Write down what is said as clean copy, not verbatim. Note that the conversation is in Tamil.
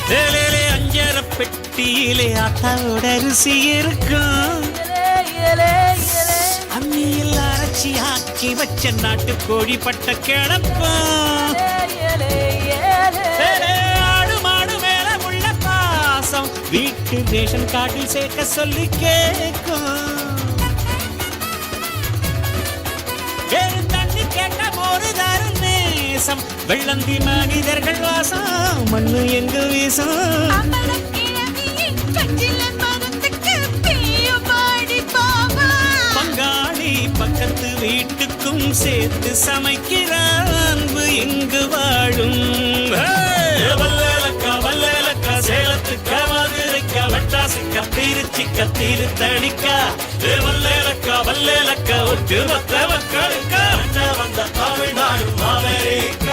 அஞ்சர பெட்டியிலே ஆத்தாவோட ருசி இருக்கும். அம்மியில் அரைச்சி ஆக்கி வச்ச நாட்டு கோழி பட்ட கிளப்பம். ஆடு மாடு மேல உள்ள பாசம் வீட்டு ரேஷன் கார்டில் சேர்க்க சொல்லி கேட்கும். தண்ணி கேட்ட ஒரு தரு நேசம் வெள்ளந்தி மனிதர்கள் வாசம் மண்ணு எங்கு வீசம். பங்காளி பக்கத்து வீட்டுக்கும் சேர்த்து சமைக்கிற அன்பு எங்கு வாழும். வல்லேலக்கா வல்லேலக்கா சேலத்துக்கா மதுரைக்கா வட்டாசிக்கா திருச்சிக்கா திருத்தணிக்கா. வல்லேலக்கா வல்லேலக்கா ஒட்டு மொத்த மக்களுக்கா வந்த தமிழ்நாடு அமெரிக்கா.